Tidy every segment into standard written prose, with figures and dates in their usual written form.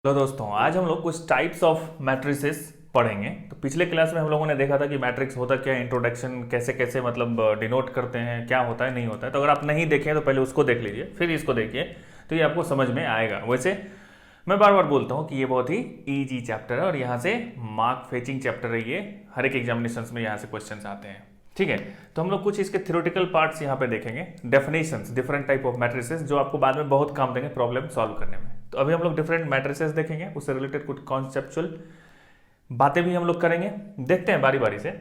Hello दोस्तों, आज हम लोग कुछ टाइप्स ऑफ मैट्रिसेस पढ़ेंगे। तो पिछले क्लास में हम लोगों ने देखा था कि मैट्रिक्स होता क्या है, इंट्रोडक्शन कैसे कैसे मतलब डिनोट करते हैं, क्या होता है नहीं होता है। तो अगर आप नहीं देखें तो पहले उसको देख लीजिए, फिर इसको देखिए, तो ये आपको समझ में आएगा। वैसे मैं बार बार बोलता हूँ कि ये बहुत ही ईजी चैप्टर है और यहाँ से मार्क फेचिंग चैप्टर है। ये हर एक एग्जामिनेशन में यहाँ से क्वेश्चन आते हैं। ठीक है, तो हम लोग कुछ इसके थ्योरेटिकल पार्ट्स यहाँ पे देखेंगे, definitions, different type of matrices जो आपको बाद में बहुत काम देंगे प्रॉब्लम सॉल्व करने में। तो अभी हम लोग डिफरेंट मैट्रिसेस देखेंगे, उससे रिलेटेड कुछ कॉन्सेप्चुअल बातें भी हम लोग करेंगे। देखते हैं बारी बारी से।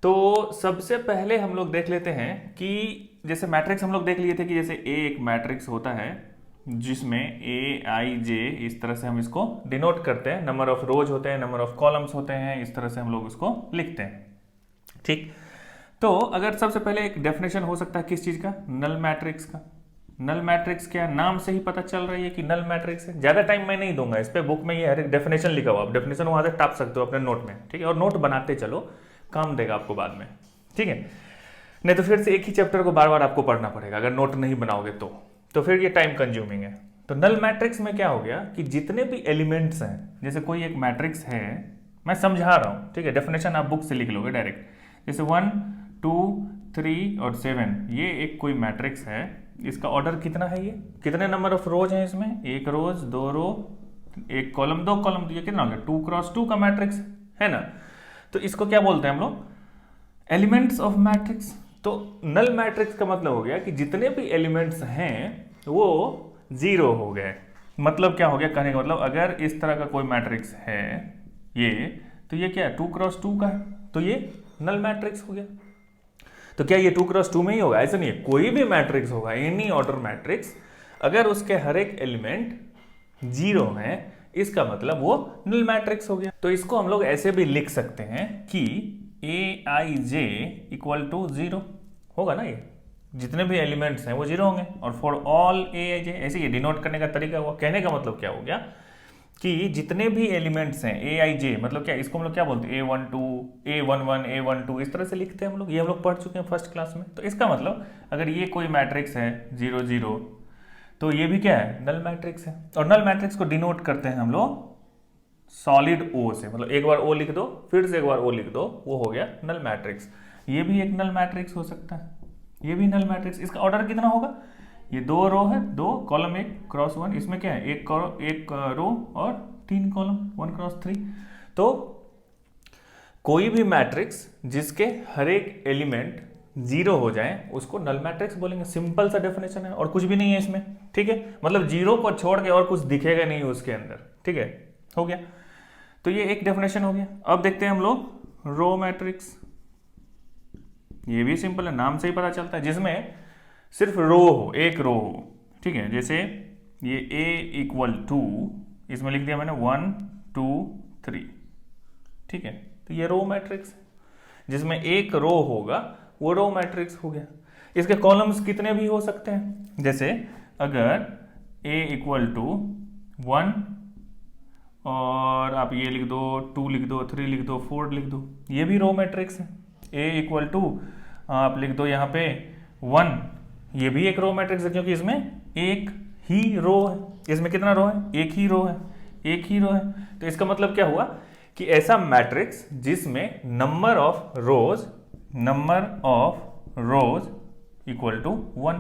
तो सबसे पहले हम लोग देख लेते हैं कि जैसे मैट्रिक्स हम लोग देख लिए थे कि जैसे ए एक मैट्रिक्स होता है जिसमें ए आई जे, इस तरह से हम इसको डिनोट करते हैं। नंबर ऑफ रोज होते हैं, नंबर ऑफ कॉलम्स होते हैं, इस तरह से हम लोग उसको लिखते हैं। ठीक, तो अगर सबसे पहले एक डेफिनेशन हो सकता है किस चीज का, नल मैट्रिक्स का। नल मैट्रिक्स क्या, नाम से ही पता चल रही है कि नल मैट्रिक्स है। ज्यादा टाइम मैं नहीं दूंगा इस पे, बुक में ये हर एक डेफिनेशन लिखा हुआ, आप डेफिनेशन वहां से टाप सकते हो अपने नोट में। ठीक है, और नोट बनाते चलो, काम देगा आपको बाद में। ठीक है, नहीं तो फिर से एक ही चैप्टर को बार बार आपको पढ़ना पड़ेगा अगर नोट नहीं बनाओगे तो फिर ये टाइम कंज्यूमिंग है। तो नल मैट्रिक्स में क्या हो गया कि जितने भी एलिमेंट्स हैं, जैसे कोई एक मैट्रिक्स है, मैं समझा रहा हूं, ठीक है, डेफिनेशन आप बुक से लिख लोगे डायरेक्ट। जैसे 1 2 3 और 7, ये एक कोई मैट्रिक्स है। इसका ऑर्डर कितना है, ये कितने नंबर ऑफ रोज हैं इसमें, एक रोज, दो रो, एक कॉलम, दो कॉलम, तो ये कितना हो गया, 2 क्रॉस 2 का मैट्रिक्स है ना। तो इसको क्या बोलते हैं हम लोग, एलिमेंट्स ऑफ मैट्रिक्स। तो नल मैट्रिक्स का मतलब हो गया कि जितने भी एलिमेंट्स हैं वो जीरो हो गए। मतलब क्या हो गया, कहने का मतलब अगर इस तरह का कोई मैट्रिक्स है ये, तो ये क्या है, 2 क्रॉस 2 का है, तो ये नल मैट्रिक्स हो गया। तो क्या ये 2 क्रॉस 2 में ही होगा, ऐसा नहीं है, कोई भी मैट्रिक्स होगा, एनी ऑर्डर मैट्रिक्स, अगर उसके हर एक एलिमेंट जीरो है, इसका मतलब वो नल मैट्रिक्स हो गया। तो इसको हम लोग ऐसे भी लिख सकते हैं कि ए आई जे इक्वल टू जीरो होगा ना, ये जितने भी एलिमेंट्स हैं वो जीरो होंगे। और फॉर ऑल ए आई जे, ऐसे ये डिनोट करने का तरीका हुआ। कहने का मतलब क्या हो गया कि जितने भी एलिमेंट्स हैं ए आई जे, मतलब क्या, इसको हम लोग क्या बोलते हैं, A12 A11 A12, इस तरह से लिखते हैं हम लोग। ये हम लोग पढ़ चुके हैं फर्स्ट क्लास में। तो इसका मतलब अगर ये कोई मैट्रिक्स है 0 0, तो ये भी क्या है, नल मैट्रिक्स है। और नल मैट्रिक्स को डिनोट करते हैं हम लोग सॉलिड ओ से, मतलब एक बार ओ लिख दो, फिर से एक बार ओ लिख दो, वो हो गया नल मैट्रिक्स। ये भी एक नल मैट्रिक्स हो सकता है, ये भी नल मैट्रिक्स। इसका ऑर्डर कितना होगा, ये 2 रो है, 2 कॉलम, 1 क्रॉस 1, इसमें क्या है, एक रो और 3 कॉलम, 1 क्रॉस 3। तो कोई भी मैट्रिक्स जिसके हर एक एलिमेंट जीरो हो जाए उसको नल मैट्रिक्स बोलेंगे। सिंपल सा डेफिनेशन है और कुछ भी नहीं है इसमें। ठीक है, मतलब जीरो को छोड़ के और कुछ दिखेगा नहीं उसके अंदर। ठीक है, हो गया। तो ये एक डेफिनेशन हो गया। अब देखते हैं हम लोग रो मैट्रिक्स। ये भी सिंपल है, नाम से ही पता चलता है, जिसमें सिर्फ रो हो, एक रो हो। ठीक है, जैसे ये A इक्वल टू, इसमें लिख दिया मैंने 1 2 3। ठीक है, तो ये रो मैट्रिक्स जिसमें एक रो होगा वो रो मैट्रिक्स हो गया। इसके कॉलम्स कितने भी हो सकते हैं, जैसे अगर A इक्वल टू 1 और आप ये लिख दो, 2 लिख दो, 3 लिख दो, 4 लिख दो, ये भी रो मैट्रिक्स है। A इक्वल टू आप लिख दो यहाँ पे 1, ये भी एक रो मैट्रिक्स है, क्योंकि इसमें एक ही रो है। इसमें कितना रो है, एक ही रो है, एक ही रो है। तो इसका मतलब क्या हुआ कि ऐसा मैट्रिक्स जिसमें number of rows equal to 1,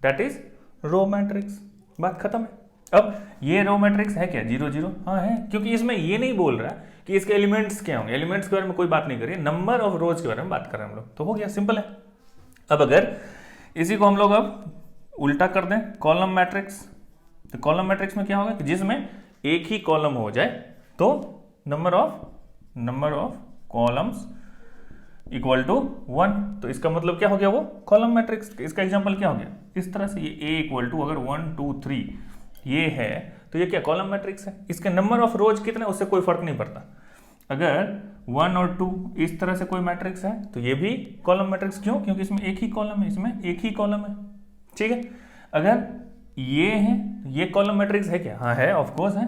that is row matrix. बात खत्म है। अब ये रो मैट्रिक्स है क्या, 0 0, हाँ है, क्योंकि इसमें ये नहीं बोल रहा कि इसके एलिमेंट्स क्या होंगे। एलिमेंट्स के बारे में कोई बात नहीं करिए, नंबर ऑफ रोज के बारे में बात कर रहे हैं हम लोग। तो हो गया, सिंपल है। अब अगर इसी को हम लोग अब उल्टा कर दें, कॉलम मैट्रिक्स, तो कॉलम मैट्रिक्स में क्या होगा कि जिसमें एक ही कॉलम हो जाए तो number of columns equal to 1। तो इसका मतलब क्या हो गया, वो कॉलम मैट्रिक्स। इसका एग्जांपल क्या हो गया, इस तरह से ये A इक्वल टू अगर 1 2 3 ये है, तो ये क्या कॉलम मैट्रिक्स है। इसके नंबर ऑफ रोज कितने, उससे कोई फर्क नहीं पड़ता। अगर 1 और 2 इस तरह से कोई मैट्रिक्स है तो ये भी कॉलम मैट्रिक्स। क्यों, क्योंकि इसमें एक ही कॉलम है, इसमें एक ही कॉलम है। ठीक है, अगर ये है तो ये कॉलम मैट्रिक्स है क्या, हाँ है, ऑफ कोर्स है,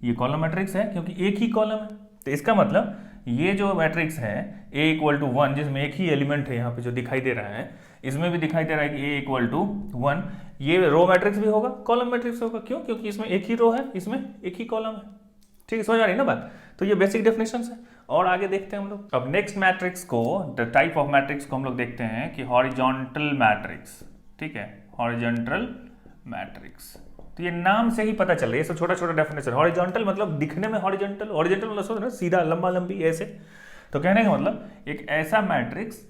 ये कॉलम मैट्रिक्स है क्योंकि एक ही कॉलम है। तो इसका मतलब ये जो मैट्रिक्स है A इक्वल टू 1, जिसमें एक ही एलिमेंट है यहाँ पे जो दिखाई दे रहा है, इसमें भी दिखाई दे रहा है कि ए इक्वल टू 1। ये रो मैट्रिक्स भी होगा, कॉलम मैट्रिक्स होगा। क्यों? क्योंकि इसमें एक ही रो है, इसमें एक ही कॉलम है। ठीक है, समझ आ रही है ना बात? तो ये बेसिक डेफिनेशन है। और आगे देखते हैं हम लोग। अब नेक्स्ट मैट्रिक्स को, द टाइप ऑफ मैट्रिक्स को हम लोग देखते हैं कि हॉरिजॉन्टल मैट्रिक्स। ठीक है, हॉरिजॉन्टल मैट्रिक्स, तो ये नाम से ही पता चल रहा है, ये सब छोटा छोटा डेफिनेशन। हॉरिजॉन्टल मतलब दिखने में हॉरिजॉन्टल, हॉरिजॉन्टल मतलब सोच ना सीधा, लंबा लंबी ऐसे। तो कहने का मतलब एक ऐसा मैट्रिक्स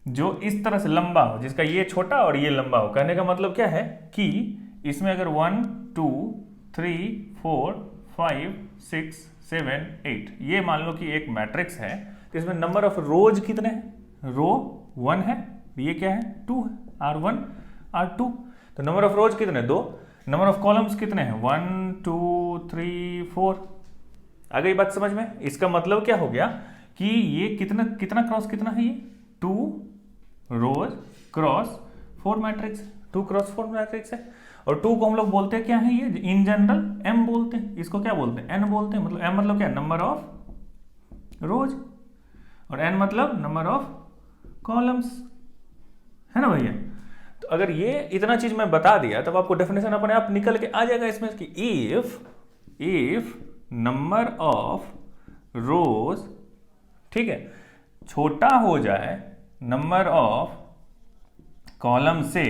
जो इस तरह से लंबा हो, जिसका ये छोटा और ये लंबा हो। कहने का मतलब क्या है कि इसमें अगर 1 2 3 4 5 6 7 8 ये मान लो कि एक मैट्रिक्स है, तो इसमें नंबर ऑफ रोज कितने हैं? रो 1 है, ये क्या है? 2 है, R1 R2। तो नंबर ऑफ रोज कितने? 2। नंबर ऑफ कॉलम्स कितने हैं? 1 2 3 4। आ गई बात समझ में? इसका मतलब क्या हो गया कि ये कितना कितना क्रॉस कितना है? ये 2 रोज क्रॉस 4 मैट्रिक्स, 2 क्रॉस 4 मैट्रिक्स है। और 2 को हम लोग बोलते हैं क्या है? ये इन जनरल m बोलते हैं, इसको क्या बोलते हैं? n बोलते हैं। मतलब m मतलब क्या? नंबर ऑफ रोज, और n मतलब नंबर ऑफ कॉलम्स, है ना भैया? तो अगर ये इतना चीज मैं बता दिया तब आपको डेफिनेशन अपने आप निकल के आ जाएगा इसमें कि इफ नंबर ऑफ रोज, ठीक है, छोटा हो जाए नंबर ऑफ कॉलम से,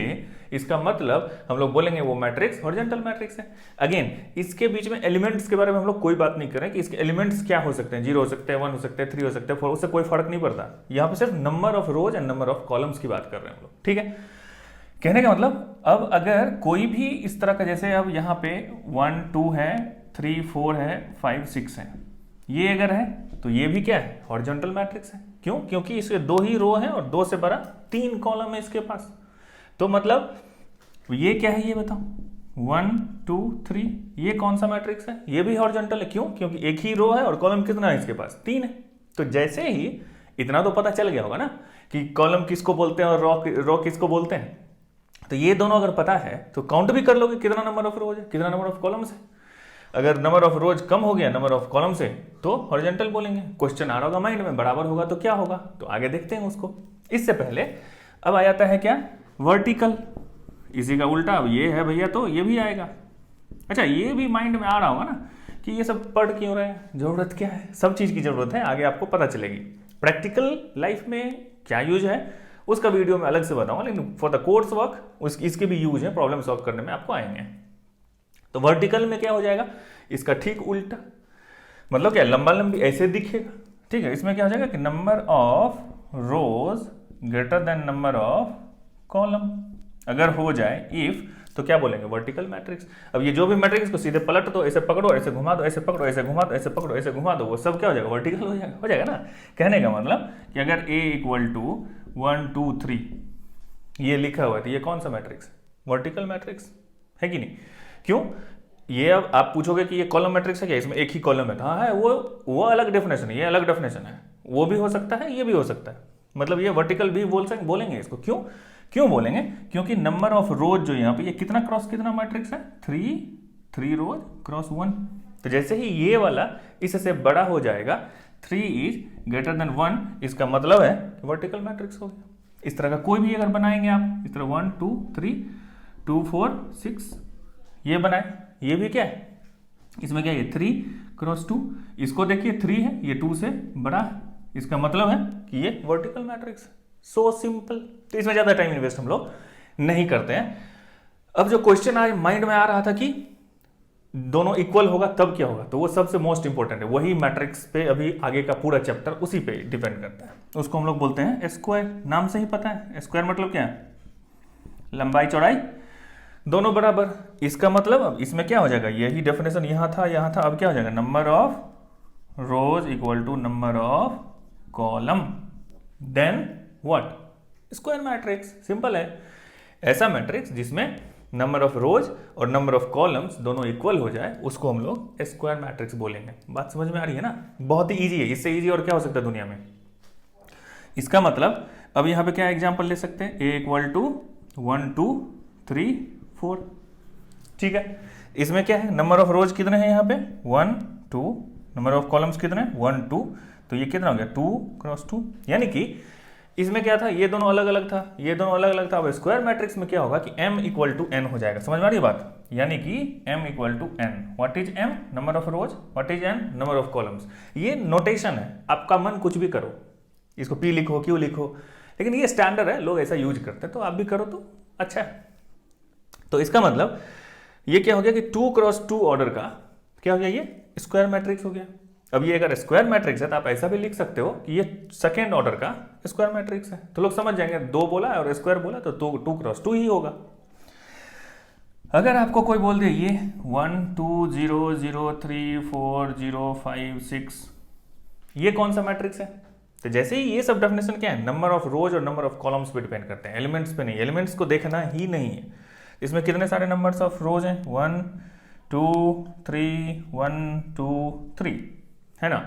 इसका मतलब हम लोग बोलेंगे वो मैट्रिक्स हॉरिजॉन्टल मैट्रिक्स है। अगेन इसके बीच में एलिमेंट्स के बारे में हम लोग कोई बात नहीं करें कि इसके एलिमेंट्स क्या हो सकते हैं, 0 हो सकते हैं, 1 हो सकते हैं, 3 हो सकते हैं, 4, उससे कोई फर्क नहीं पड़ता। यहाँ पे सिर्फ number of rose and number of columns की बात कर रहे हैं हम लोग। ठीक है, कहने का मतलब अब अगर कोई भी इस तरह का, जैसे अब यहाँ पे 1 2 है, 3 4 है, 5 6 है, ये अगर है तो ये भी क्या है? हॉरिजॉन्टल मैट्रिक्स है। क्यों? क्योंकि इसके 2 ही रो हैं और 2 से बड़ा 3 कॉलम है इसके पास। तो मतलब ये क्या है? ये बताओ, 1 2 3, ये कौन सा मैट्रिक्स है? ये भी हॉरिजॉन्टल है। क्यों? क्योंकि एक ही रो है और कॉलम कितना है इसके पास? 3 है। तो जैसे ही इतना तो पता चल गया होगा ना कि कॉलम किसको बोलते हैं और रो किसको बोलते हैं। तो ये दोनों अगर पता है तो काउंट भी कर लोगे कितना नंबर ऑफ रोज है, कितना नंबर ऑफ कॉलम्स है। अगर नंबर ऑफ रोज कम हो गया नंबर ऑफ कॉलम से तो हॉरिजॉन्टल बोलेंगे। क्वेश्चन आ रहा होगा माइंड में, बराबर होगा तो क्या होगा? तो आगे देखते हैं उसको। इससे पहले अब आ जाता है क्या? वर्टिकल। इसी का उल्टा अब ये है भैया, तो ये भी आएगा। अच्छा, ये भी माइंड में आ रहा होगा ना कि ये सब पढ़ क्यों रहे हैं, जरूरत क्या है? सब चीज की जरूरत है, आगे आपको पता चलेगी। प्रैक्टिकल लाइफ में क्या यूज है उसका वीडियो में अलग से बताऊंगा, लेकिन फॉर द कोर्स वर्क इसके भी यूज है, प्रॉब्लम सॉल्व करने में आपको आएंगे। तो वर्टिकल में क्या हो जाएगा? इसका ठीक उल्टा, मतलब क्या? लंबा लंबी ऐसे दिखेगा। ठीक है, इसमें क्या हो जाएगा कि number of rose greater than number of column अगर हो जाए इफ, तो क्या बोलेंगे? Vertical matrix. अब ये जो भी मैट्रिक्स को सीधे पलट दो, ऐसे पकड़ो, ऐसे घुमा दो, ऐसे पकड़ो, ऐसे घुमा दो, ऐसे पकड़ो, ऐसे घुमा दो, वो सब क्या हो जाएगा? वर्टिकल हो जाएगा ना। कहने का मतलब कि अगर a इक्वल टू 1 2 3 ये लिखा हुआ है तो ये कौन सा मैट्रिक्स? वर्टिकल मैट्रिक्स है कि नहीं? क्यों? ये अब आप पूछोगे कि ये कॉलम मैट्रिक्स है क्या? इसमें एक ही कॉलम है। हाँ है, वो अलग डेफिनेशन है, ये अलग डेफिनेशन है। वो भी हो सकता है, ये भी हो सकता है। मतलब ये वर्टिकल भी बोलेंगे इसको। क्यों बोलेंगे? क्योंकि नंबर ऑफ रोज जो यहाँ पे, ये कितना क्रॉस कितना मैट्रिक्स है? 3 रोज क्रॉस 1। तो जैसे ही ये वाला इससे बड़ा हो जाएगा, 3 इज ग्रेटर देन 1, इसका मतलब है वर्टिकल मैट्रिक्स हो गया। इस तरह का कोई भी अगर बनाएंगे आप, इस तरह 1 2 3 2 4 6 ये बनाए, ये भी क्या है? इसमें क्या है? 3 क्रॉस 2। इसको देखिए 3 है, ये 2 से बड़ा है, इसका मतलब है कि ये वर्टिकल मैट्रिक्स। So simple. तो इसमें ज्यादा टाइम इन्वेस्ट हम लोग नहीं करते हैं। अब जो क्वेश्चन आज माइंड में आ रहा था कि दोनों इक्वल होगा तब क्या होगा, तो वो सबसे मोस्ट इंपॉर्टेंट है। वही मैट्रिक्स पे अभी आगे का पूरा चैप्टर उसी पे डिपेंड करता है। उसको हम लोग बोलते हैं स्क्वायर। नाम से ही पता है स्क्वायर मतलब क्या है? लंबाई चौड़ाई दोनों बराबर। इसका मतलब अब इसमें क्या हो जाएगा? यही डेफिनेशन यहाँ था, अब क्या हो जाएगा? Number of rows equal to number of column, then what? Square matrix. Simple है। ऐसा मैट्रिक्स जिसमें नंबर ऑफ रोज और नंबर ऑफ कॉलम्स दोनों इक्वल हो जाए उसको हम लोग स्क्वायर मैट्रिक्स बोलेंगे। बात समझ में आ रही है ना? बहुत ही इजी है, इससे इजी और क्या हो सकता है दुनिया में। इसका मतलब अब यहाँ पे क्या एग्जांपल ले सकते हैं? a equal to 1 2 3 4। ठीक है, इसमें क्या है? नंबर ऑफ रोज कितने हैं यहाँ पे? 1 2। नंबर ऑफ कॉलम्स कितने? 1 2। तो ये कितना हो गया? 2 क्रॉस 2। यानी कि इसमें क्या था, ये दोनों अलग अलग था, ये दोनों अलग अलग था। अब स्क्वायर मैट्रिक्स में क्या होगा कि m इक्वल टू n हो जाएगा। समझ में आ रही बात? यानी कि m equal to n, what is m, number of rows, what is n, number of columns. ये नोटेशन है, आपका मन कुछ भी करो, इसको p लिखो, q लिखो, लेकिन ये स्टैंडर्ड है, लोग ऐसा यूज करते हैं, तो आप भी करो तो अच्छा है। तो इसका मतलब ये क्या हो गया कि 2 क्रॉस 2 ऑर्डर का क्या हो गया, ये स्क्वायर मैट्रिक्स हो गया। अब ये अगर स्क्वायर मैट्रिक्स है तो आप ऐसा भी लिख सकते हो कि ये सेकेंड ऑर्डर का स्क्वायर मैट्रिक्स है, तो लोग समझ जाएंगे, 2 बोला है और स्क्वायर बोला तो 2 क्रॉस 2 ही होगा। अगर आपको कोई बोल दे ये 1 2 0 0 3 4 0 5 6, ये कौन सा मैट्रिक्स है? तो जैसे ही ये सब डेफिनेशन क्या है, नंबर ऑफ रोज और नंबर ऑफ कॉलम्स पे डिपेंड करते हैं, एलिमेंट्स पे नहीं। एलिमेंट्स को देखना ही नहीं है। इसमें कितने सारे नंबर्स ऑफ रोज हैं, 1 2 3 1 2 3, है ना।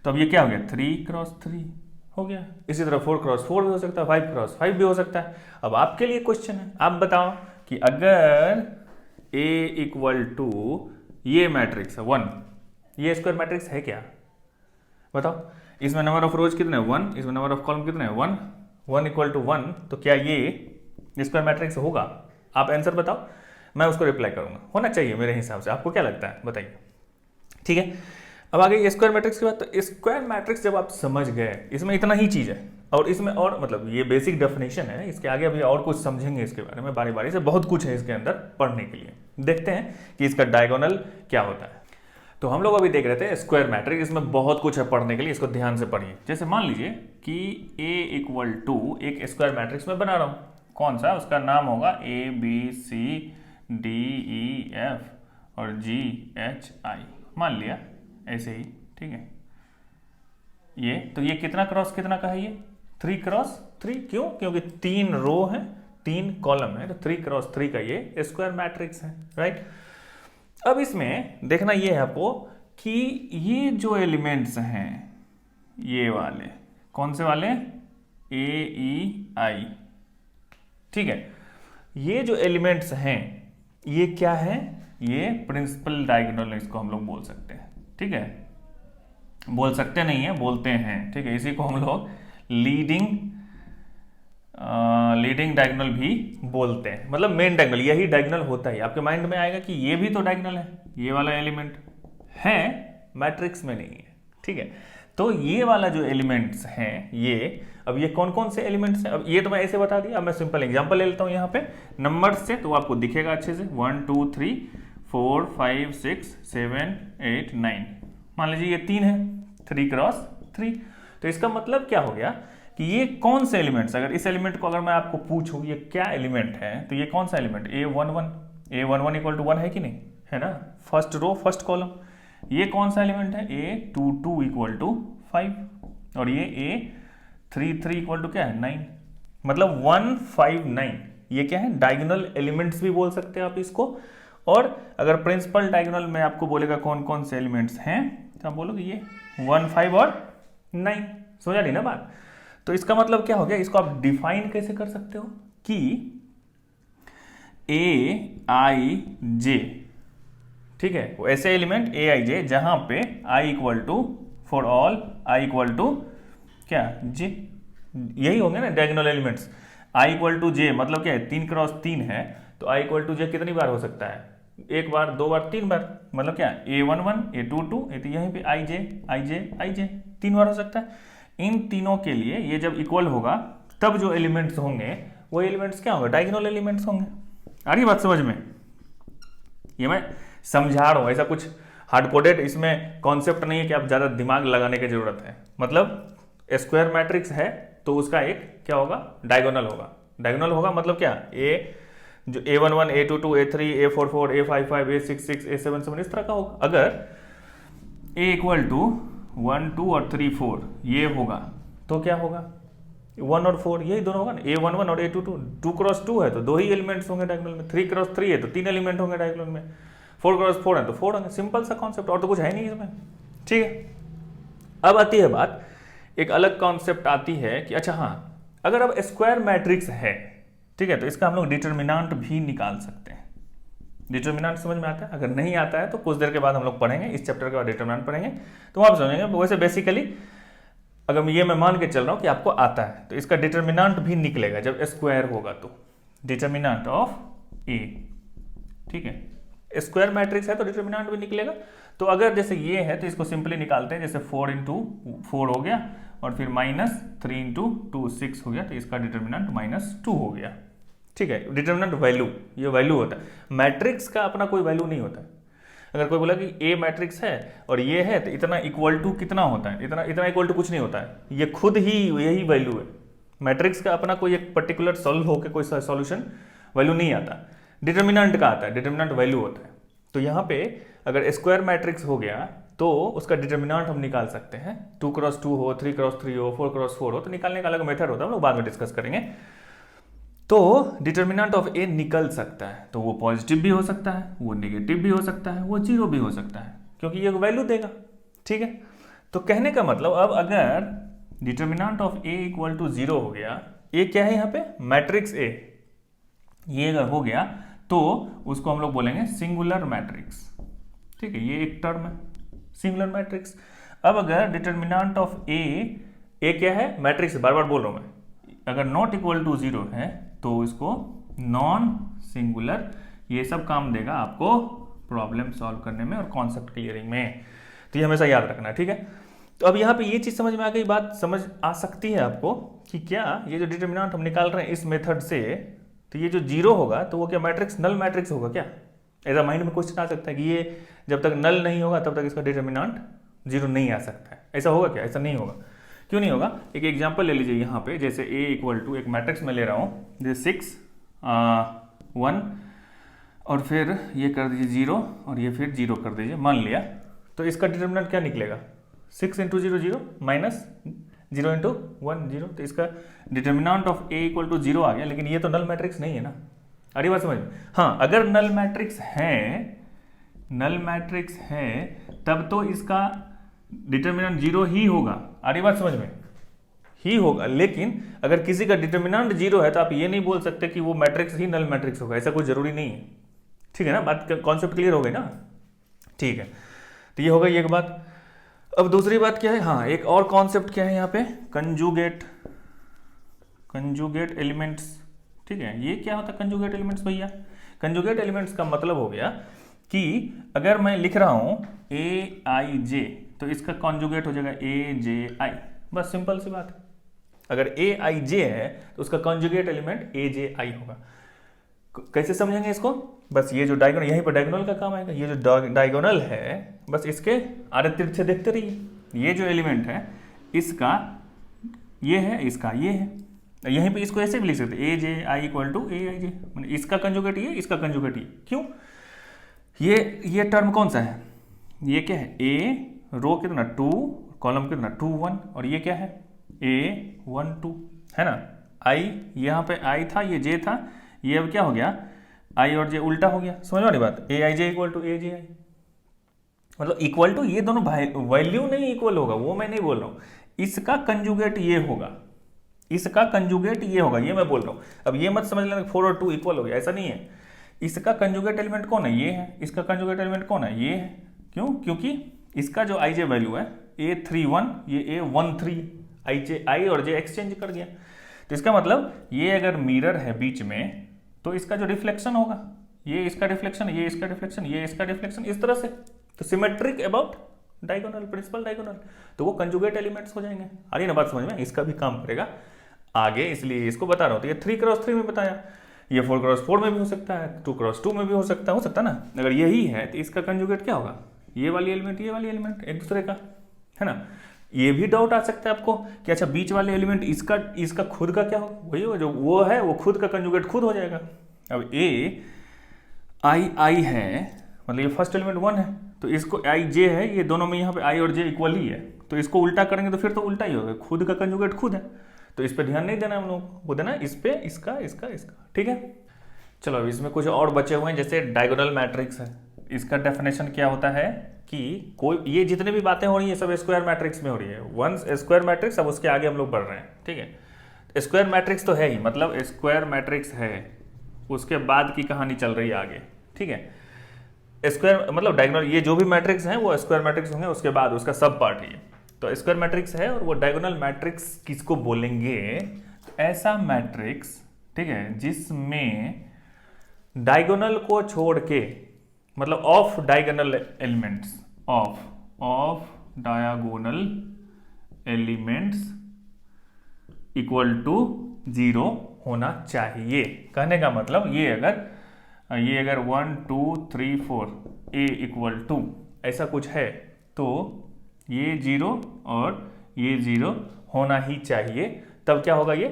तो अब ये क्या हो गया, 3 क्रॉस 3 हो गया। इसी तरह 4 क्रॉस 4 भी हो सकता है, 5 क्रॉस 5 भी हो सकता है। अब आपके लिए क्वेश्चन है, आप बताओ कि अगर A इक्वल टू ये मैट्रिक्स है 1, ये स्क्वायर मैट्रिक्स है क्या? बताओ। इसमें नंबर ऑफ रोज कितने हैं 1, इसमें नंबर ऑफ कॉलम कितने हैं 1, 1 इक्वल टू 1, तो क्या ये स्क्वायर मैट्रिक्स होगा? आप आंसर बताओ, मैं उसको रिप्लाई करूंगा। होना चाहिए मेरे हिसाब से, आपको क्या लगता है बताइए। ठीक है, अब आगे स्क्वायर मैट्रिक्स की बात। तो स्क्वायर मैट्रिक्स जब आप समझ गए, इसमें इतना ही चीज है, और इसमें और मतलब ये बेसिक डेफिनेशन है, इसके आगे अभी और कुछ समझेंगे इसके बारे में बारी बारी से, बहुत कुछ है इसके अंदर पढ़ने के लिए। देखते हैं कि इसका डायगोनल क्या होता है। तो हम लोग अभी देख रहे थे स्क्वायर मैट्रिक्स, इसमें बहुत कुछ है पढ़ने के लिए, इसको ध्यान से पढ़िए। जैसे मान लीजिए कि A इक्वल टू एक स्क्वायर मैट्रिक्स में बना रहा हूं, कौन सा, उसका नाम होगा ABCDEF और GHI, मान लिया ऐसे ही, ठीक है। ये तो ये कितना क्रॉस कितना का है, ये 3 क्रॉस 3, क्यों? क्योंकि 3 रो है 3 कॉलम है, तो 3 क्रॉस 3 का ये स्क्वायर मैट्रिक्स है, राइट। अब इसमें देखना ये है आपको कि ये जो एलिमेंट्स हैं, ये वाले कौन से वाले, AEI, ठीक है। ये जो एलिमेंट्स हैं ये क्या है, ये प्रिंसिपल डायगोनल, इसको हम लोग बोल सकते हैं, ठीक है। बोल सकते नहीं है, बोलते हैं, ठीक है। इसी को हम लोग लीडिंग डायगोनल भी बोलते हैं, मतलब मेन डायगोनल, यही डायगोनल होता है। आपके माइंड में आएगा कि ये भी तो डायगोनल है, ये वाला एलिमेंट है, मैट्रिक्स में नहीं है, ठीक है। तो ये वाला जो एलिमेंट्स हैं ये, अब ये कौन कौन से एलिमेंट्स हैं, अब ये तो मैं ऐसे बता दिया। अब मैं सिंपल एग्जांपल ले लेता हूं यहाँ पे नंबर से, तो आपको दिखेगा अच्छे से। 1 2 3 4 5 6 7 8 9, मान लीजिए ये 3 है, 3 क्रॉस 3। तो इसका मतलब क्या हो गया कि ये कौन से एलिमेंट्स, अगर इस एलिमेंट को अगर मैं आपको पूछूं ये क्या एलिमेंट है, तो ये कौन सा एलिमेंट, A11 इक्वल टू 1 है कि नहीं, है ना, फर्स्ट रो फर्स्ट कॉलम। ये कौन सा एलिमेंट है, A22 इक्वल टू 5, और ये A33 इक्वल टू क्या है 9, मतलब 159। ये क्या है, डायगोनल एलिमेंट्स भी बोल सकते हैं आप इसको। और अगर प्रिंसिपल डायगोनल में आपको बोलेगा कौन कौन से एलिमेंट्स हैं, तो आप बोलोगे ये 1 5 और 9। समझ आ रही ना बात? तो इसका मतलब क्या हो गया, इसको आप डिफाइन कैसे कर सकते हो कि AIJ, ठीक है, वो ऐसे एलिमेंट AIJ जहां पे I equal to for all I equal to क्या J, यही होंगे ना diagonal elements. I equal to J मतलब क्या है, 3 क्रॉस 3 है, तो I इक्वल टू J कितनी बार हो सकता है, 1 बार 2 बार 3 बार, मतलब क्या A11 A22, यहीं पे IJ 3 बार हो सकता है। इन तीनों के लिए ये जब इक्वल होगा तब जो एलिमेंट्स होंगे वो एलिमेंट्स क्या होंगे, डायगोनल एलिमेंट्स होंगे। आ रही बात समझ में? ये मैं समझा रहा हूं, ऐसा कुछ हार्ड कोडेड इसमें कॉन्सेप्ट नहीं है कि आप ज्यादा दिमाग लगाने की जरूरत है। मतलब स्क्वायर मैट्रिक्स है तो उसका एक क्या होगा, डायगोनल होगा। डायगोनल होगा मतलब क्या, जो A11 A22 A3 A44 A55 A66 A77 इस तरह का होगा। अगर A इक्वल टू 1 2 और 3 4 ये होगा तो क्या होगा, 1 और 4 यही दोनों होगा ना, A11 और A22, 2 क्रॉस 2 है तो 2 ही एलिमेंट्स होंगे डायगोनल में, 3 क्रॉस 3 है तो 3 एलिमेंट होंगे डायगोनल में, 4 क्रॉस 4 है तो 4 होंगे। सिंपल सा कॉन्सेप्ट, और तो कुछ है नहीं इसमें, ठीक है। अब आती है बात, एक अलग कॉन्सेप्ट आती है कि अच्छा हाँ, अगर अब स्क्वायर मैट्रिक्स है, ठीक है, तो इसका हम लोग डिटर्मिनेंट भी निकाल सकते हैं। डिटर्मिनेंट समझ में आता है? अगर नहीं आता है तो कुछ देर के बाद हम लोग पढ़ेंगे, इस चैप्टर के बाद डिटर्मिनेंट पढ़ेंगे तो आप समझेंगे। वैसे बेसिकली अगर ये मैं मान के चल रहा हूँ कि आपको आता है, तो इसका डिटर्मिनेंट भी निकलेगा जब स्क्वायर होगा तो, डिटर्मिनेंट ऑफ ए, ठीक है, स्क्वायर मैट्रिक्स है तो डिटर्मिनेंट भी निकलेगा। तो अगर जैसे ये है तो इसको सिंपली निकालते हैं, जैसे 4 इंटू 4 हो गया और फिर -3 इंटू 2 6 हो गया, तो इसका डिटर्मिनेंट -2 हो गया, ठीक है। डिटर्मिनेंट वैल्यू, ये वैल्यू होता है, मैट्रिक्स का अपना कोई वैल्यू नहीं होता है। अगर कोई बोला कि ए मैट्रिक्स है और ये है तो इतना इक्वल टू कितना होता है, इतना इतना इक्वल टू कुछ नहीं होता है, ये खुद ही यही वैल्यू है। मैट्रिक्स का अपना कोई एक पर्टिकुलर सॉल्व होकर कोई सॉल्यूशन वैल्यू नहीं आता, डिटर्मिनेंट का आता है, डिटर्मिनेंट वैल्यू होता है। तो यहाँ पे अगर स्क्वायर मैट्रिक्स हो गया तो उसका डिटर्मिनेंट हम निकाल सकते हैं, 2x2 हो, 3x3 हो, 4x4 हो, तो निकालने का अलग मेथड होता है, हम लोग बाद में डिस्कस करेंगे। तो डिटर्मिनेंट ऑफ ए निकल सकता है, तो वो पॉजिटिव भी हो सकता है, वो नेगेटिव भी हो सकता है, वो 0 भी हो सकता है, क्योंकि ये वैल्यू देगा, ठीक है। तो कहने का मतलब अब अगर determinant of A equal to 0 हो गया, ए क्या है यहाँ पे, मैट्रिक्स ए, ये अगर हो गया तो उसको हम लोग बोलेंगे सिंगुलर मैट्रिक्स, ठीक है, ये एक टर्म है सिंगुलर मैट्रिक्स। अब अगर डिटर्मिनेंट ऑफ ए क्या है, मैट्रिक्स, बार बार बोल रहा हूं मैं, अगर नॉट इक्वल टू 0 है तो इसको नॉन सिंगुलर, ये सब काम देगा आपको प्रॉब्लम सॉल्व करने में और कॉन्सेप्ट क्लियरिंग में, तो ये हमेशा याद रखना, ठीक है। तो अब यहाँ पे ये चीज समझ में आ गई, बात समझ आ सकती है आपको कि क्या ये जो डिटर्मिनेंट हम निकाल रहे हैं इस मेथड से, तो ये जो 0 होगा तो वो क्या मैट्रिक्स, नल मैट्रिक्स होगा क्या, ऐसा माइंड में क्वेश्चन आ सकता है कि ये जब तक नल नहीं होगा तब तक इसका डिटर्मिनेंट 0 नहीं आ सकता है, ऐसा होगा क्या, ऐसा नहीं होगा। क्यों नहीं होगा, एक एग्जांपल ले लीजिए यहाँ पे, जैसे a इक्वल टू एक मैट्रिक्स में ले रहा हूँ, जैसे 6 1 और फिर ये कर दीजिए 0 और ये फिर 0 कर दीजिए, मान लिया, तो इसका डिटर्मिनेंट क्या निकलेगा, 6 इंटू 0 0 माइनस 0 इंटू 1 0, तो इसका determinant of a equal to 0 आ गया, लेकिन ये तो नल मैट्रिक्स नहीं है ना, अरे बात समझ में। हाँ, अगर नल मैट्रिक्स है तब तो इसका डिटर्मिनेंट 0 ही होगा, अरे बात समझ में, ही होगा। लेकिन अगर किसी का डिटर्मिनेंट 0 है तो आप ये नहीं बोल सकते कि वो मैट्रिक्स ही नल मैट्रिक्स होगा, ऐसा कोई जरूरी नहीं है, ठीक है ना, बात कॉन्सेप्ट क्लियर हो गई ना, ठीक है। तो ये हो गई एक बात। अब दूसरी बात क्या है, हाँ एक और कॉन्सेप्ट क्या है यहाँ पे, कंजुगेट एलिमेंट्स, ठीक है। ये क्या होता है कंजुगेट एलिमेंट्स भैया, कंजुगेट एलिमेंट्स का मतलब हो गया कि अगर मैं लिख रहा हूं AIJ तो इसका कॉन्जुगेट हो जाएगा AJI, बस सिंपल सी बात है। अगर AIJ है तो उसका कॉन्जुगेट एलिमेंट AJI होगा। कैसे समझेंगे इसको, बस ये जो डायगोनल, यहीं पर डायगोनल का काम आएगा, ये जो डायगोनल है बस इसके आरे तिरछे देखते रहिए, ये जो एलिमेंट है इसका ये है, इसका ये है, यहीं पे इसको ऐसे भी लिख सकते हैं AJI इक्वल टू AIJ, मतलब इसका कंजुगेट ये, इसका कंजुगेट ये। क्यों, ये टर्म कौन सा है, ये क्या है A, रो कितना 2, कॉलम कितना 2 1, और ये क्या है A 1 2, है ना। I यहाँ पे I था, ये J था, ये अब क्या हो गया I और J उल्टा हो गया, समझ वाली बात, AIJ इक्वल टू AJI, मतलब इक्वल टू, ये दोनों वैल्यू नहीं इक्वल होगा, वो मैं नहीं बोल रहा हूँ, इसका कंजुगेट ये होगा, इसका कंजुगेट ये होगा, ये मैं बोल रहा हूँ। अब ये मत समझ लेना 4 और 2 इक्वल हो गया, ऐसा नहीं है। इसका कंजुगेट एलिमेंट कौन है, ये है, इसका कंजुगेट एलिमेंट कौन है, ये है। क्यों, क्योंकि इसका जो IJ वैल्यू है A31, ये A13, I और J एक्सचेंज कर गया, तो इसका मतलब ये अगर मिरर है बीच में तो इसका जो रिफ्लेक्शन होगा, ये इसका रिफ्लेक्शन, ये इसका रिफ्लेक्शन, ये इसका रिफ्लेक्शन, इस तरह से, तो symmetric about diagonal, principal diagonal, तो वो कंजुगेट एलिमेंट्स हो जाएंगे। आ रही ना बात समझ में, इसका भी काम करेगा आगे, इसलिए इसको बता रहा हूँ। तो ये 3x3 में बताया, ये 4x4 में भी हो सकता है, 2x2 में भी हो सकता है ना। अगर यही है तो इसका कंजुगेट क्या होगा, ये वाली एलिमेंट, ये वाली एलिमेंट एक दूसरे का, है ना। ये भी डाउट आ सकता है आपको कि अच्छा बीच वाले एलिमेंट इसका खुद का क्या होगा, वही हो जो वो है, वो खुद का कंजुगेट खुद हो जाएगा। अब I है, मतलब ये फर्स्ट एलिमेंट 1 है, तो इसको IJ है, ये दोनों में यहाँ पे I और J इक्वल ही है, तो इसको उल्टा करेंगे तो फिर तो उल्टा ही होगा, खुद का कंजुगेट खुद है, तो इस पे ध्यान नहीं देना हम लोग को, देना इस पे, इसका, ठीक है। चलो अब इसमें कुछ और बचे हुए हैं, जैसे डायगोनल मैट्रिक्स है, इसका डेफिनेशन क्या होता है कि कोई, ये जितने भी बातें हो रही है सब स्क्वायर मैट्रिक्स में हो रही है, वंस स्क्वायर मैट्रिक्स, अब उसके आगे हम लोग बढ़ रहे हैं, ठीक है। स्क्वायर मैट्रिक्स तो है ही, मतलब स्क्वायर मैट्रिक्स है, उसके बाद की कहानी चल रही है आगे, ठीक है। स्क्वायर मतलब डायगोनल, ये जो भी मैट्रिक्स हैं वो स्क्वायर मैट्रिक्स होंगे, उसके बाद उसका सब पार्ट है। तो स्क्वायर मैट्रिक्स है और वो डायगोनल मैट्रिक्स किसको बोलेंगे? तो ऐसा मैट्रिक्स, ठीक है, जिसमें डायगोनल को छोड़ के, मतलब off diagonal elements, off diagonal elements equal to 0 होना चाहिए। कहने का मतलब ये अगर 1 2 3 4 a इक्वल टू ऐसा कुछ है तो ये 0 और ये 0 होना ही चाहिए, तब क्या होगा? ये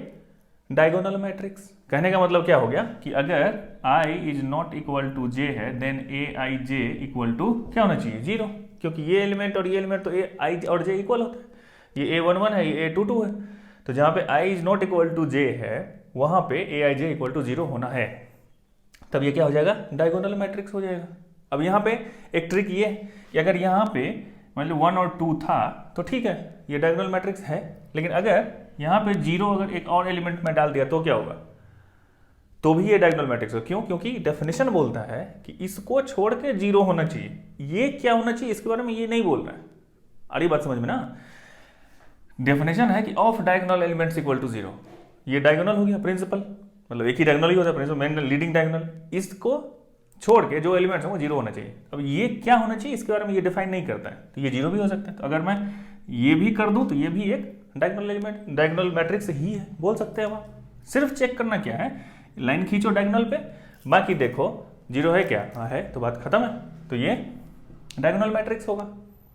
डायगोनल मैट्रिक्स। कहने का मतलब क्या हो गया कि अगर i is not equal to j है, then a i j equal to क्या होना चाहिए? 0, क्योंकि ये एलिमेंट और ये एलिमेंट तो a i और j इक्वल होता है। ये a11 है, ये a22 है, तो जहां पे i is not equal to j है वहां पे a i j equal to 0 होना है, तब ये क्या हो जाएगा? डायगोनल मैट्रिक्स हो जाएगा। अब यहाँ पे एक ट्रिक ये है कि अगर यहाँ पे मतलब 1 और 2 था तो ठीक है, ये डायगोनल मैट्रिक्स है, लेकिन अगर यहाँ पे 0 अगर एक और एलिमेंट में डाल दिया तो क्या होगा? तो भी ये डायगोनल मैट्रिक्स हो। क्यों? क्योंकि डेफिनेशन बोलता है कि इसको छोड़ के 0 होना चाहिए। ये क्या होना चाहिए इसके बारे में ये नहीं बोल रहा है। अरे बात समझ में ना? डेफिनेशन है कि off diagonal elements equal to 0, ये डायगोनल हो गया प्रिंसिपल, मतलब एक ही डायगोनल ही होता है प्रिंसिपल, मेन लीडिंग डायगोनल। इसको छोड़ के जो एलिमेंट्स हैं वो 0 होना चाहिए। अब ये क्या होना चाहिए इसके बारे में ये डिफाइन नहीं करता है, तो ये 0 भी हो सकता है। तो अगर मैं ये भी कर दूं तो ये भी एक डायगोनल एलिमेंट, डायगोनल मैट्रिक्स ही है, बोल सकते हैं आप। सिर्फ चेक करना क्या है, लाइन खींचो डायगोनल पे, बाकी देखो 0 है क्या? हाँ है, तो बात खत्म है, तो ये डायगोनल मैट्रिक्स होगा।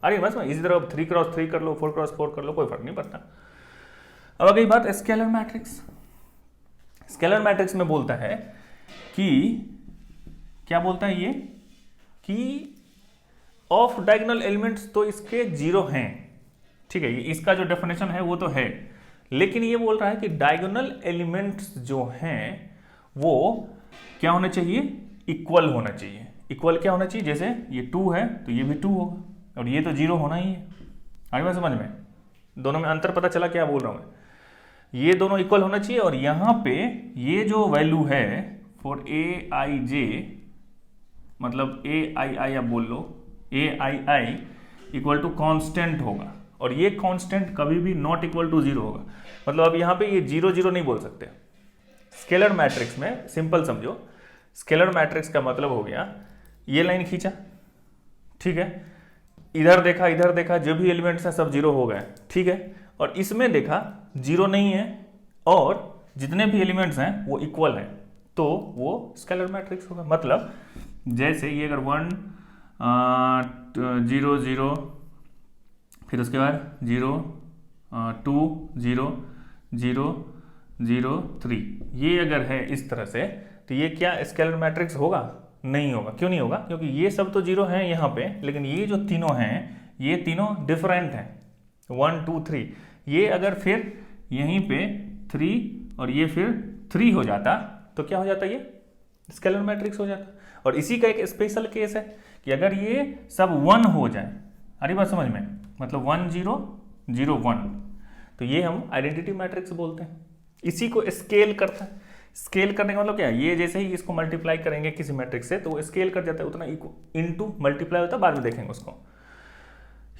अरे बस इसी तरह 3x3 कर लो, 4x4 कर लो, कोई फर्क नहीं पड़ता। अब अगली बात स्केलर मैट्रिक्स। स्केलर मैट्रिक्स में बोलता है कि क्या बोलता है ये कि ऑफ डायगोनल एलिमेंट्स तो इसके 0 हैं, ठीक है, इसका जो डेफिनेशन है वो तो है, लेकिन ये बोल रहा है कि डायगोनल एलिमेंट्स जो हैं वो क्या होना चाहिए? इक्वल होना चाहिए। इक्वल क्या होना चाहिए? जैसे ये 2 है तो ये भी 2 होगा, और ये तो 0 होना ही है। आगे बात समझ में? दोनों में अंतर पता चला क्या बोल रहा हूं मैं? ये दोनों इक्वल होना चाहिए, और यहां पे ये जो वैल्यू है फॉर ए आई जे, मतलब ए आई आई, आप बोल लो ए आई आई इक्वल टू कॉन्स्टेंट होगा, और ये कॉन्स्टेंट कभी भी नॉट इक्वल टू 0 होगा। मतलब अब यहां पे ये 0 0 नहीं बोल सकते। स्केलर मैट्रिक्स में सिंपल समझो, स्केलर मैट्रिक्स का मतलब हो गया ये लाइन खींचा, ठीक है, इधर देखा, जो भी एलिमेंट्स हैं सब 0 हो गए, ठीक है, और इसमें देखा 0 नहीं है और जितने भी एलिमेंट्स हैं वो इक्वल हैं, तो वो स्केलर मैट्रिक्स होगा। मतलब जैसे ये अगर 1 0 0, फिर उसके बाद 0 2 0 0 0 3, ये अगर है इस तरह से, तो ये क्या स्केलर मैट्रिक्स होगा? नहीं होगा। क्यों नहीं होगा? क्योंकि ये सब तो 0 हैं यहाँ पे, लेकिन ये जो तीनों हैं ये तीनों डिफरेंट हैं, 1 2 3। ये अगर फिर यहीं पे 3 और ये फिर 3 हो जाता तो क्या हो जाता? ये स्केलर मैट्रिक्स हो जाता। और इसी का एक स्पेशल केस है कि अगर ये सब 1 हो जाए, अरे बात समझ में, मतलब 1 0 0 1, तो ये हम आइडेंटिटी मैट्रिक्स बोलते हैं। इसी को स्केल करता है। स्केल करने का मतलब क्या है? ये जैसे ही इसको मल्टीप्लाई करेंगे किसी मैट्रिक्स से तो वो स्केल कर जाता है, उतना इनटू मल्टीप्लाई होता है, बाद में देखेंगे उसको।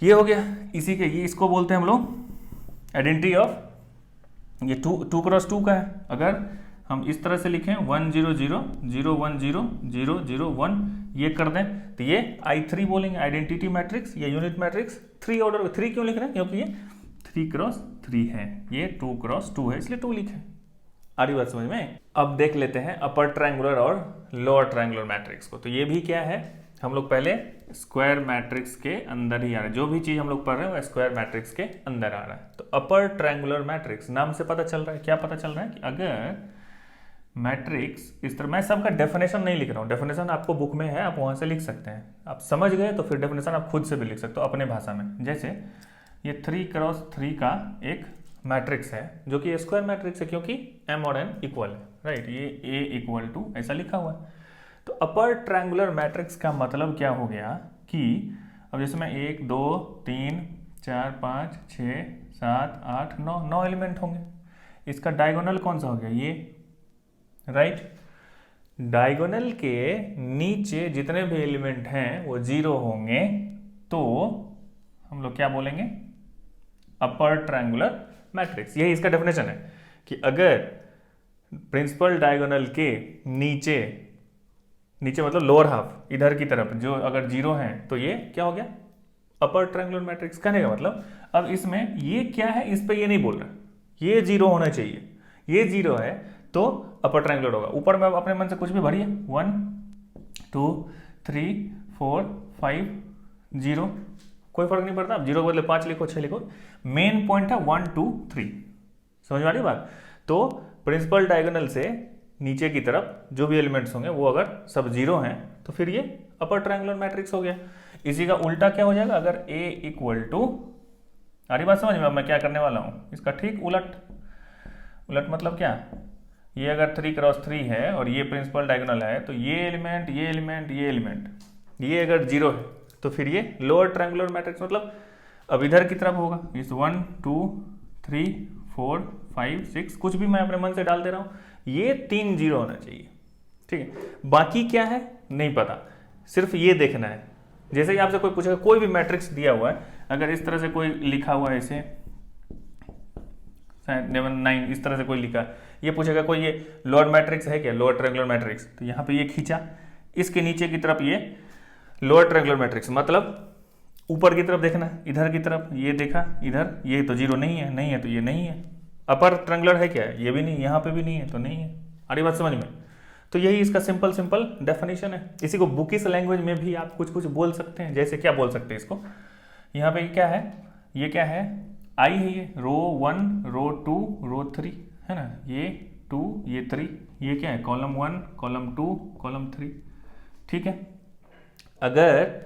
ये हो गया इसी के, ये इसको बोलते हैं हम लोग आइडेंटिटी ऑफ, ये 2 क्रॉस 2 का है। अगर हम इस तरह से लिखें 1 0 0 0 1 0 0 0 1, ये कर दें तो ये I3 बोलेंगे, आइडेंटिटी मैट्रिक्स या यूनिट मैट्रिक्स। 3 ऑर्डर, 3 क्यों लिख रहे हैं? क्योंकि ये 3 क्रॉस 3 है, ये 2 क्रॉस 2 है, इसलिए 2 लिखे। आ रही बात समझ में? अब देख लेते हैं अपर ट्रायंगुलर और लोअर ट्रायंगुलर मैट्रिक्स को। तो ये भी क्या है, हम लोग पहले स्क्वायर मैट्रिक्स के अंदर ही आ रहा है, जो भी चीज हम लोग पढ़ रहे हैं वो स्क्वायर मैट्रिक्स के अंदर आ रहा है। तो अपर ट्रायंगुलर मैट्रिक्स नाम से पता चल रहा है, क्या पता चल रहा है कि अगर मैट्रिक्स इस तरह, मैं सबका डेफिनेशन नहीं लिख रहा हूँ, डेफिनेशन आपको बुक में है, आप वहां से लिख सकते हैं। आप समझ गए तो फिर डेफिनेशन आप खुद से भी लिख सकते हो अपने भाषा में। जैसे ये 3 क्रॉस 3 का एक मैट्रिक्स है जो कि स्क्वायर मैट्रिक्स है, क्योंकि m और n इक्वल है, राइट, ये a इक्वल टू ऐसा लिखा हुआ है। तो अपर ट्रायंगुलर मैट्रिक्स का मतलब क्या हो गया कि अब जैसे मैं 1 2 3 4 5 6 7 8 9 एलिमेंट होंगे, इसका डायगोनल कौन सा हो गया? ये, राइट। डायगोनल के नीचे जितने भी एलिमेंट हैं वो 0 होंगे, तो हम लोग क्या बोलेंगे? Upper triangular matrix. यही इसका डेफिनेशन है कि अगर प्रिंसिपल डायगोनल के नीचे, नीचे मतलब लोअर हाफ, इधर की तरफ जो अगर जीरो है तो ये क्या हो गया, अपर ट्रायंगुलर मैट्रिक्स। कहने का मतलब अब इसमें ये क्या है, इस पे ये नहीं बोल रहा, ये जीरो होना चाहिए, ये जीरो है तो अपर ट्रायंगुलर होगा। ऊपर में अपने मन से कुछ भी भरिए, 1 2 3 4 5 0, कोई फर्क नहीं पड़ता। आप जीरो के बदले 5 लिखो, 6 लिखो, मेन पॉइंट है 1 2 3। समझ में आ रही बात? तो प्रिंसिपल डायगोनल से नीचे की तरफ जो भी एलिमेंट्स होंगे वो अगर सब जीरो हैं तो फिर ये अपर ट्रायंगुलर मैट्रिक्स हो गया। इसी का उल्टा क्या हो जाएगा, अगर A इक्वल टू, आ रही बात समझ में? मैं क्या करने वाला हूँ, इसका ठीक उलट। उलट मतलब क्या, ये अगर 3 क्रॉस 3 है और ये प्रिंसिपल डायगोनल है तो ये एलिमेंट, ये एलिमेंट, ये एलिमेंट, ये अगर जीरो है तो फिर ये लोअर ट्रायंगुलर मैट्रिक्स, मतलब अब इधर की तरफ होगा। इस 1 2 3 4 5 6 कुछ भी मैं अपने मन से डाल दे रहा हूँ, ये 3 जीरो होना चाहिए। ठीक है, बाकी क्या है नहीं पता, सिर्फ ये देखना है। जैसे ही आपसे कोई पूछेगा, कोई भी मैट्रिक्स दिया हुआ है, अगर इस तरह से कोई लिखा हुआ है, इसे 9 इस तरह से कोई लिखा, ये पूछेगा कोई ये लोअर मैट्रिक्स है क्या, लोअर ट्रायंगुलर मैट्रिक्स, तो यहाँ पे ये खींचा, इसके नीचे की तरफ ये लोअर ट्रायंगुलर मैट्रिक्स, मतलब ऊपर की तरफ देखना, इधर की तरफ ये देखा, इधर ये तो जीरो नहीं है, नहीं है तो ये नहीं है। अपर ट्रायंगुलर है क्या, ये भी नहीं, यहाँ पे भी नहीं है तो नहीं है। आ रही बात समझ में? तो यही इसका सिंपल डेफिनेशन है। इसी को बुकिश लैंग्वेज में भी आप कुछ कुछ बोल सकते हैं। जैसे क्या बोल सकते हैं इसको, यहाँ पे क्या है, ये क्या है, आई है, ये रो 1 रो 2 रो 3 है ना, ये 2 ये 3, ये क्या है, कॉलम 1 कॉलम 2 कॉलम 3। ठीक है, अगर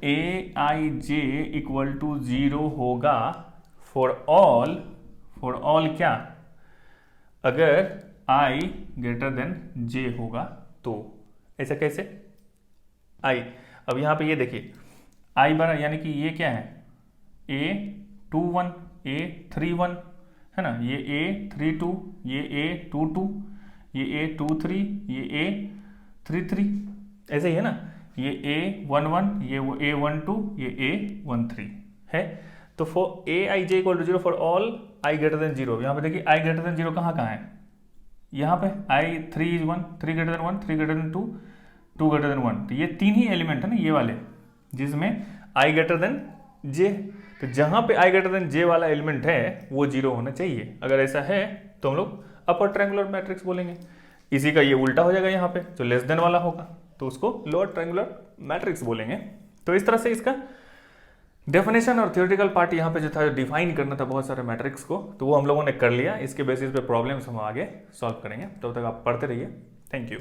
Aij इक्वल टू 0 होगा फॉर ऑल क्या, अगर I ग्रेटर देन J होगा तो। ऐसा कैसे I, अब यहां पे ये देखिए I बड़ा, यानी कि ये क्या है, A21 A31 है ना, ये A32 ये A22 ये A23 ये A33, ऐसे ही है ना, ये A11 ये A12 ये A13 है। तो for Aij equal to 0 for all I greater than 0। यहाँ पे देखिए I ग्रेटर देन 0 कहाँ है, यहाँ पे I3 is 1, 3 greater than 1, 3 greater than 2, 2 greater than 1, तो ये 3 ही एलिमेंट है ना ये वाले, जिसमें I ग्रेटर देन J। तो जहाँ पे I ग्रेटर देन J वाला एलिमेंट है वो 0 होना चाहिए। अगर ऐसा है तो हम लोग अपर ट्रायंगुलर मैट्रिक्स बोलेंगे। इसी का ये उल्टा हो जाएगा, यहाँ पे जो लेस देन वाला होगा तो उसको लोअर ट्रायंगुलर मैट्रिक्स बोलेंगे। तो इस तरह से इसका डेफिनेशन और थ्योरेटिकल पार्ट यहाँ पे जो था, डिफाइन करना था बहुत सारे मैट्रिक्स को, तो वो हम लोगों ने कर लिया। इसके बेसिस पे प्रॉब्लम्स हम आगे सॉल्व करेंगे। तब तक आप पढ़ते रहिए। Thank you.